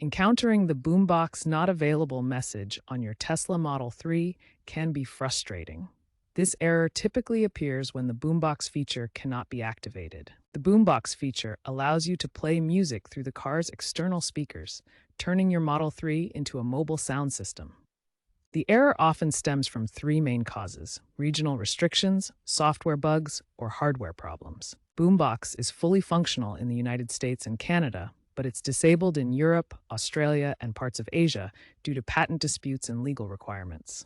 Encountering the Boombox not available message on your Tesla Model 3 can be frustrating. This error typically appears when the Boombox feature cannot be activated. The Boombox feature allows you to play music through the car's external speakers, turning your Model 3 into a mobile sound system. The error often stems from three main causes: regional restrictions, software bugs, or hardware problems. Boombox is fully functional in the United States and Canada, but it's disabled in Europe, Australia, and parts of Asia due to patent disputes and legal requirements.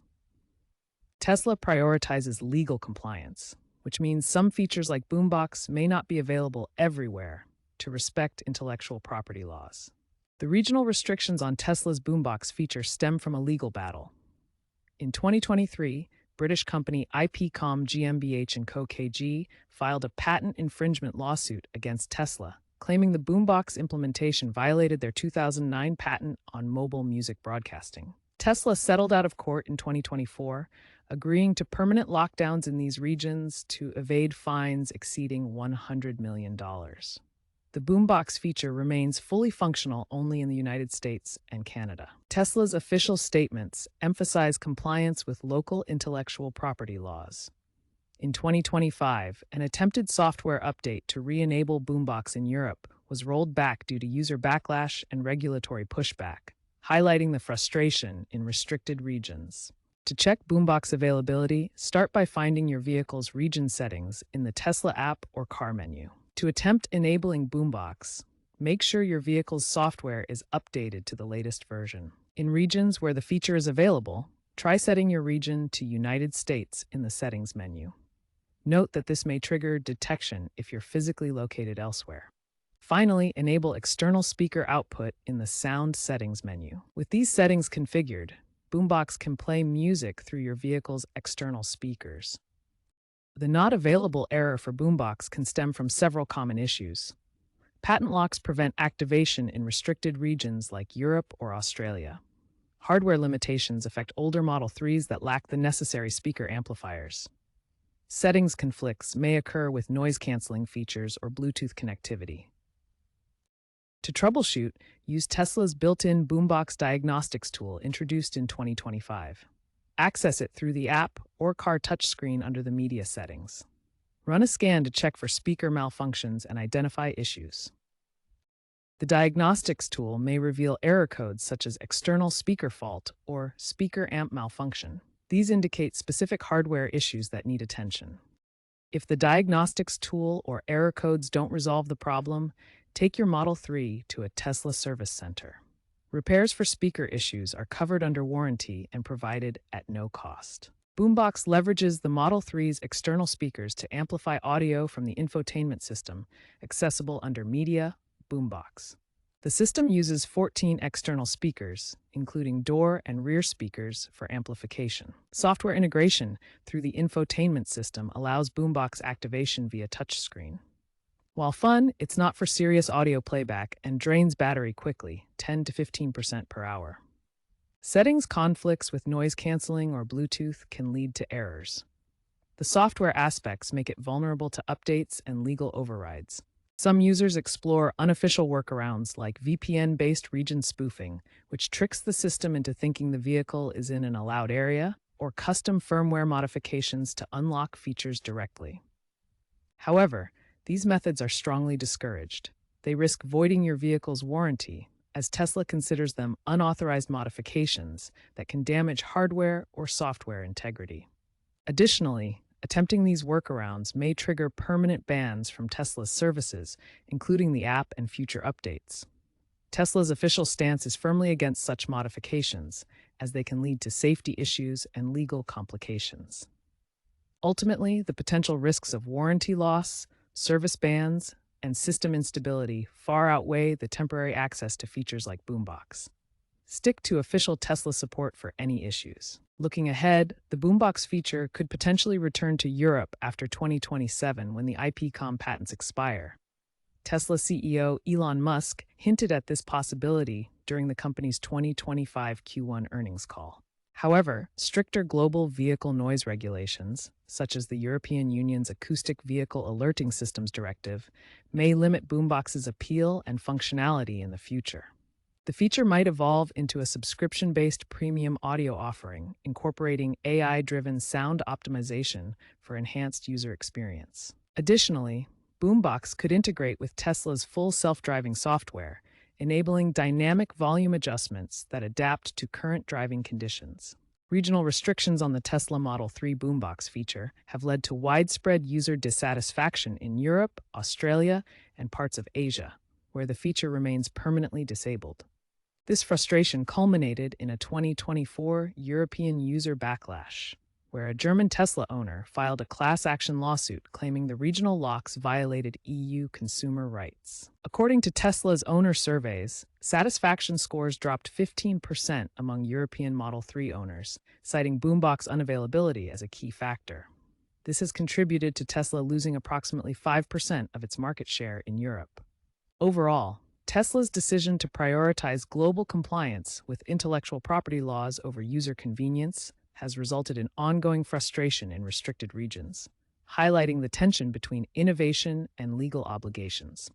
Tesla prioritizes legal compliance, which means some features like Boombox may not be available everywhere to respect intellectual property laws. The regional restrictions on Tesla's Boombox feature stem from a legal battle. In 2023, British company IPCOM GmbH & Co. KG filed a patent infringement lawsuit against Tesla, claiming the Boombox implementation violated their 2009 patent on mobile music broadcasting. Tesla settled out of court in 2024, agreeing to permanent lockdowns in these regions to evade fines exceeding $100 million. The Boombox feature remains fully functional only in the United States and Canada. Tesla's official statements emphasize compliance with local intellectual property laws. In 2025, an attempted software update to re-enable Boombox in Europe was rolled back due to user backlash and regulatory pushback, highlighting the frustration in restricted regions. To check Boombox availability, start by finding your vehicle's region settings in the Tesla app or car menu. To attempt enabling Boombox, make sure your vehicle's software is updated to the latest version. In regions where the feature is available, try setting your region to United States in the settings menu. Note that this may trigger detection if you're physically located elsewhere. Finally, enable external speaker output in the sound settings menu. With these settings configured, Boombox can play music through your vehicle's external speakers. The not available error for Boombox can stem from several common issues. Patent locks prevent activation in restricted regions like Europe or Australia. Hardware limitations affect older Model 3s that lack the necessary speaker amplifiers. Settings conflicts may occur with noise-canceling features or Bluetooth connectivity. To troubleshoot, use Tesla's built-in Boombox diagnostics tool introduced in 2025. Access it through the app or car touchscreen under the media settings. Run a scan to check for speaker malfunctions and identify issues. The diagnostics tool may reveal error codes such as external speaker fault or speaker amp malfunction. These indicate specific hardware issues that need attention. If the diagnostics tool or error codes don't resolve the problem, take your Model 3 to a Tesla service center. Repairs for speaker issues are covered under warranty and provided at no cost. Boombox leverages the Model 3's external speakers to amplify audio from the infotainment system, accessible under Media, Boombox. The system uses 14 external speakers, including door and rear speakers, for amplification. Software integration through the infotainment system allows Boombox activation via touchscreen. While fun, it's not for serious audio playback and drains battery quickly, 10 to 15% per hour. Settings conflicts with noise canceling or Bluetooth can lead to errors. The software aspects make it vulnerable to updates and legal overrides. Some users explore unofficial workarounds like VPN-based region spoofing, which tricks the system into thinking the vehicle is in an allowed area, or custom firmware modifications to unlock features directly. However, these methods are strongly discouraged. They risk voiding your vehicle's warranty, as Tesla considers them unauthorized modifications that can damage hardware or software integrity. Additionally, attempting these workarounds may trigger permanent bans from Tesla's services, including the app and future updates. Tesla's official stance is firmly against such modifications, as they can lead to safety issues and legal complications. Ultimately, the potential risks of warranty loss, service bans, and system instability far outweigh the temporary access to features like Boombox. Stick to official Tesla support for any issues. Looking ahead, the Boombox feature could potentially return to Europe after 2027 when the IPCOM patents expire. Tesla CEO Elon Musk hinted at this possibility during the company's 2025 Q1 earnings call. However, stricter global vehicle noise regulations, such as the European Union's Acoustic Vehicle Alerting Systems Directive, may limit Boombox's appeal and functionality in the future. The feature might evolve into a subscription-based premium audio offering, incorporating AI-driven sound optimization for enhanced user experience. Additionally, Boombox could integrate with Tesla's full self-driving software, enabling dynamic volume adjustments that adapt to current driving conditions. Regional restrictions on the Tesla Model 3 Boombox feature have led to widespread user dissatisfaction in Europe, Australia, and parts of Asia, where the feature remains permanently disabled. This frustration culminated in a 2024 European user backlash, where a German Tesla owner filed a class action lawsuit claiming the regional locks violated EU consumer rights. According to Tesla's owner surveys, satisfaction scores dropped 15% among European Model 3 owners, citing Boombox unavailability as a key factor. This has contributed to Tesla losing approximately 5% of its market share in Europe. Overall, Tesla's decision to prioritize global compliance with intellectual property laws over user convenience has resulted in ongoing frustration in restricted regions, highlighting the tension between innovation and legal obligations.